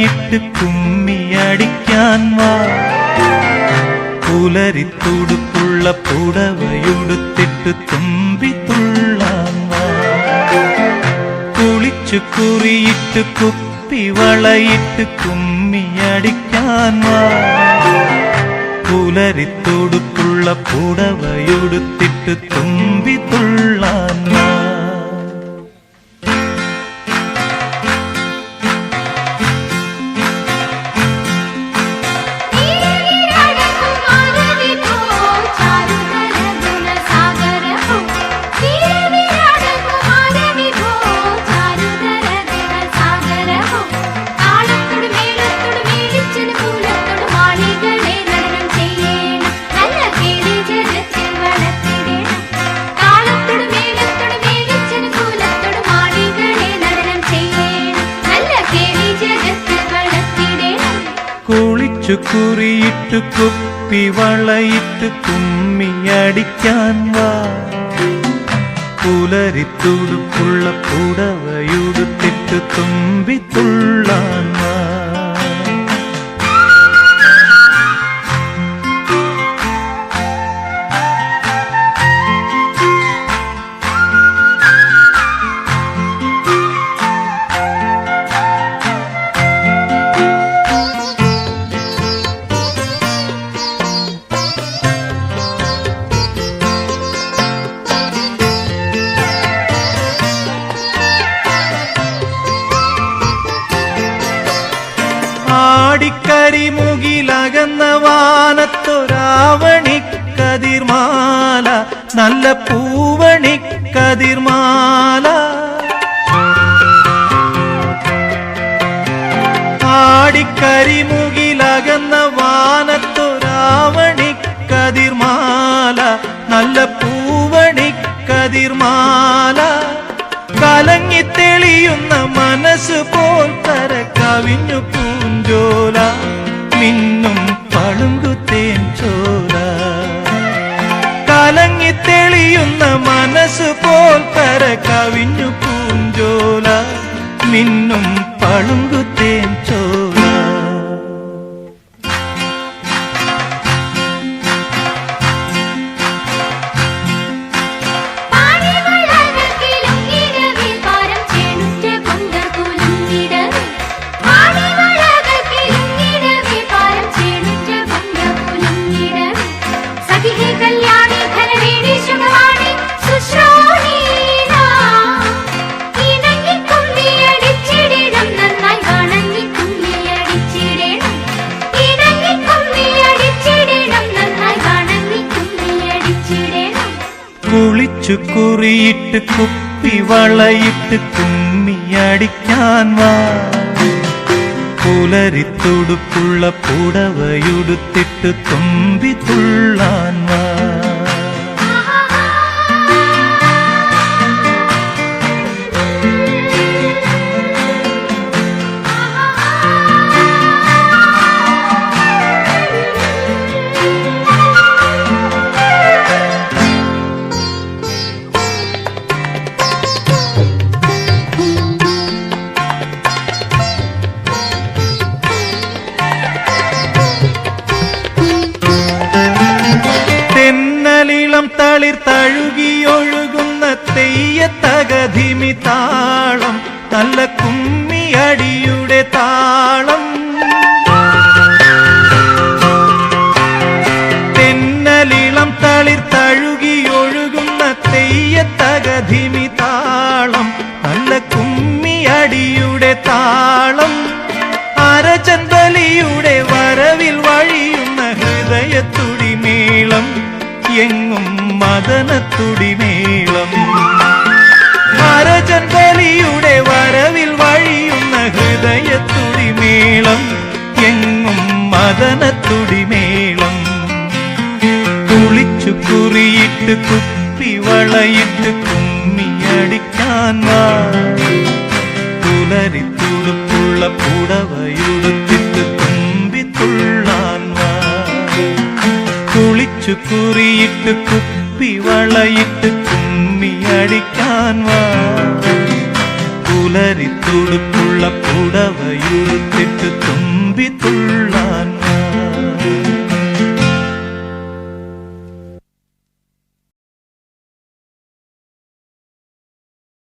വളയിട്ട് കുമ്മിയടിക്കാൻ വാ. പുലരിത്തുടുപ്പുള്ള പുടവയുടുത്തിട്ട് തുമ്പി തുള്ളാൻ വാ. കുളിച്ചു കുറിയിട്ട് കുപ്പി വളയിട്ട് കുമ്മിയടിക്കാൻ വാ. പുലരിത്തുടുപ്പുള്ള പുടവയുടുത്തിട്ട് തുമ്പി തുള്ളാൻ വാ. കുളിച്ചു കുറിയിട്ട് കുപ്പി വളയിട്ട് കുമ്മിയടിക്കാൻ വാ. പുലരിത്തുടുപ്പുള്ള പുടവയുടുത്തിട്ട് തുമ്പി തുള്ളാൻ വാ. ആടിക്കരിമുകിലകന്ന വാനത്തൊരാവണിക്കതിർമാല, നല്ല പൂവണിക്കതിർമാല. ആടിക്കരിമുകിലകന്ന വാനത്തൊരാവണിക്കതിർമാല, നല്ല പൂവണിക്കതിർമാല. കലങ്ങിത്തെളിയുന്ന മനസ്സ് പോൽ കര കവിഞ്ഞു പൂഞ്ചോല, മിന്നും പളുങ്കുത്തേൻ ചോല. കലങ്ങിത്തെളിയുന്ന മനസ്സ് പോൽ കര കവിഞ്ഞു പൂഞ്ചോല, മിന്നും പളുങ്കുത്തേൻ ചോല. കുളിച്ചു കുറിയിട്ട് കുപ്പി വളയിട്ട് കുമ്മിയടിക്കാൻ വാ. പുലരിത്തുടുപ്പുള്ള പുടവയുടുത്തിട്ട് തുമ്പി തുള്ളാൻ വാ. തെന്നലിളം തളിർ തഴുകിയൊഴുകുന്ന തെയ്യത്തകധിമി താളം, നല്ല കുമ്മിയടിയുടെ താളം. തെന്നലിളം തളിർ തഴുകിയൊഴുകുന്ന തെയ്യത്തകധിമി താളം, നല്ല കുമ്മിയടിയുടെ താളം. അരചന്തലിയുടെ വരവിൽ വഴിയുന്ന ഹൃദയത്തുടിമേളം, എങ്ങും മദനത്തുടിമേളം. അരചന്തലിയുടെ വരവിൽ വഴിയുന്ന ഹൃദയത്തുടിമേളം, എങ്ങും മദനത്തുടിമേളം. കുളിച്ചു കുറിയിട്ട് കുപ്പി വളയിട്ട് കുമ്മിയടിക്കാൻ വാ. പുലരിത്തുടുപ്പുള്ള പുടവയുടുത്തിട്ട് തുമ്പി തുള്ളാൻ വാ. കുളിച്ചു കുറിയിട്ട് കുപ്പി വളയിട്ട് കുമ്മിയടിക്കാൻ വാ. പുലരിത്തുടുപ്പുള്ള പുടവയുടുത്തിട്ട് തുമ്പി